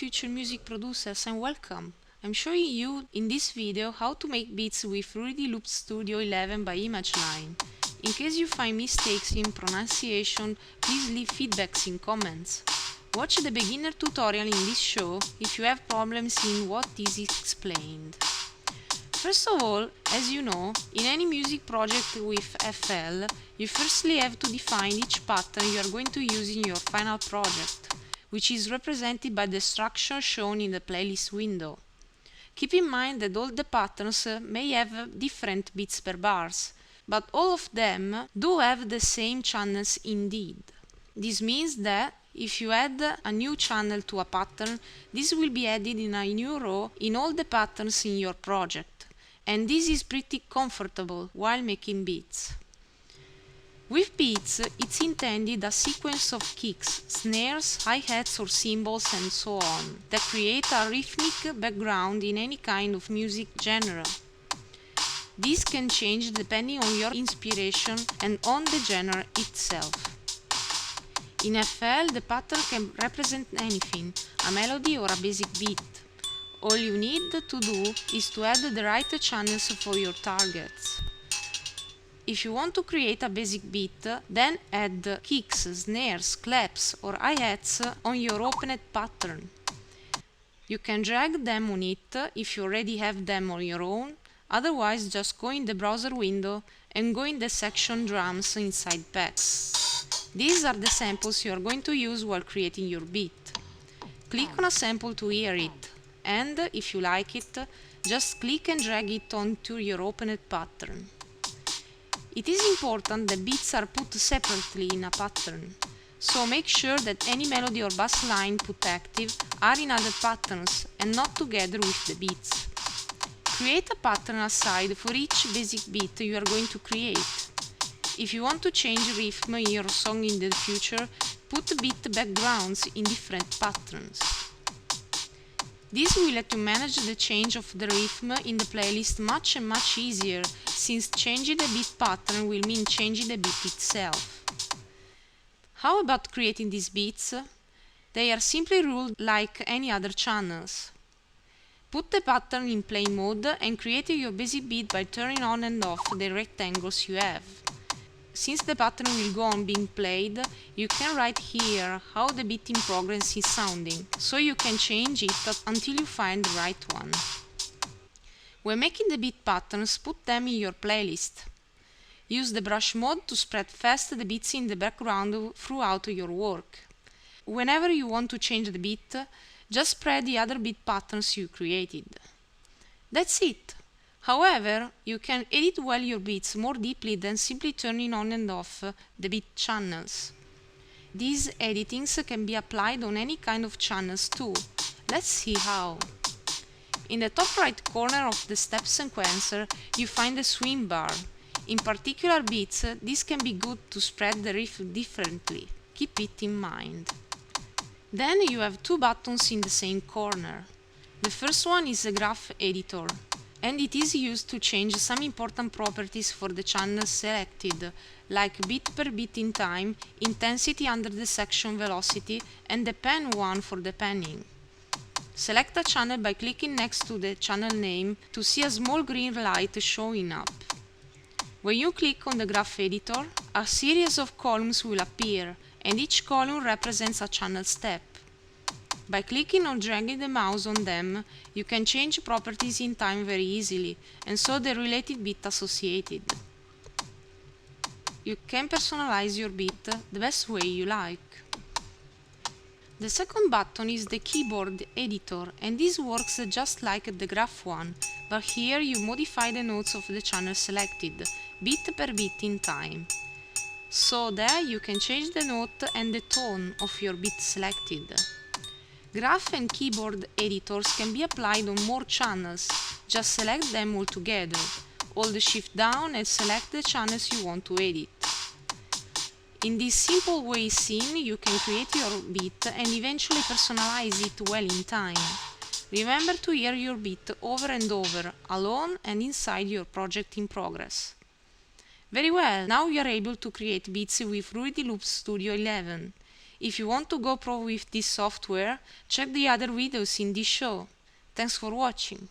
future music producers, and welcome! I'm showing you in this video how to make beats with Fruity Loops Studio 11 by ImageLine. In case you find mistakes in pronunciation, please leave feedbacks in comments. Watch the beginner tutorial in this show if you have problems in what is explained. First of all, as you know, in any music project with FL, you firstly have to define each pattern you are going to use in your final project, which is represented by the structure shown in the playlist window. Keep in mind that all the patterns may have different beats per bars, but all of them do have the same channels indeed. This means that if you add a new channel to a pattern, this will be added in a new row in all the patterns in your project, and this is pretty comfortable while making beats. With beats, it's intended a sequence of kicks, snares, hi-hats or cymbals and so on, that create a rhythmic background in any kind of music genre. This can change depending on your inspiration and on the genre itself. In FL, the pattern can represent anything, a melody or a basic beat. All you need to do is to add the right channels for your targets. If you want to create a basic beat, then add kicks, snares, claps or hi-hats on your opened pattern. You can drag them on it if you already have them on your own, otherwise just go in the browser window and go in the section drums inside packs. These are the samples you are going to use while creating your beat. Click on a sample to hear it, and if you like it, just click and drag it onto your opened pattern. It is important that beats are put separately in a pattern, so make sure that any melody or bass line put active are in other patterns and not together with the beats. Create a pattern aside for each basic beat you are going to create. If you want to change rhythm in your song in the future, put beat backgrounds in different patterns. This will let you manage the change of the rhythm in the playlist much easier, since changing the beat pattern will mean changing the beat itself. How about creating these beats? They are simply ruled like any other channels. Put the pattern in play mode and create your basic beat by turning on and off the rectangles you have. Since the pattern will go on being played, you can write here how the beat in progress is sounding, so you can change it until you find the right one. When making the beat patterns, put them in your playlist. Use the brush mode to spread fast the beats in the background throughout your work. Whenever you want to change the beat, just spread the other beat patterns you created. That's it! However, you can edit well your beats more deeply than simply turning on and off the beat channels. These editings can be applied on any kind of channels too. Let's see how. In the top right corner of the step sequencer, you find the swing bar. In particular beats, this can be good to spread the riff differently. Keep it in mind. Then you have two buttons in the same corner. The first one is the graph editor, and it is used to change some important properties for the channel selected, like beat per beat in time, intensity under the section velocity, and the pen one for the panning. Select a channel by clicking next to the channel name to see a small green light showing up. When you click on the graph editor, a series of columns will appear, and each column represents a channel step. By clicking or dragging the mouse on them, you can change properties in time very easily, and so the related beat associated. You can personalize your beat the best way you like. The second button is the keyboard editor, and this works just like the graph one, but here you modify the notes of the channel selected, beat per beat in time. So there you can change the note and the tone of your beat selected. Graph and keyboard editors can be applied on more channels. Just select them all together. Hold the shift down and select the channels you want to edit. In this simple way seen, you can create your beat and eventually personalize it well in time. Remember to hear your beat over and over, alone and inside your project in progress. Very well, now you are able to create beats with Fruity Loops Studio 11. If you want to go pro with this software, check the other videos in this show. Thanks for watching.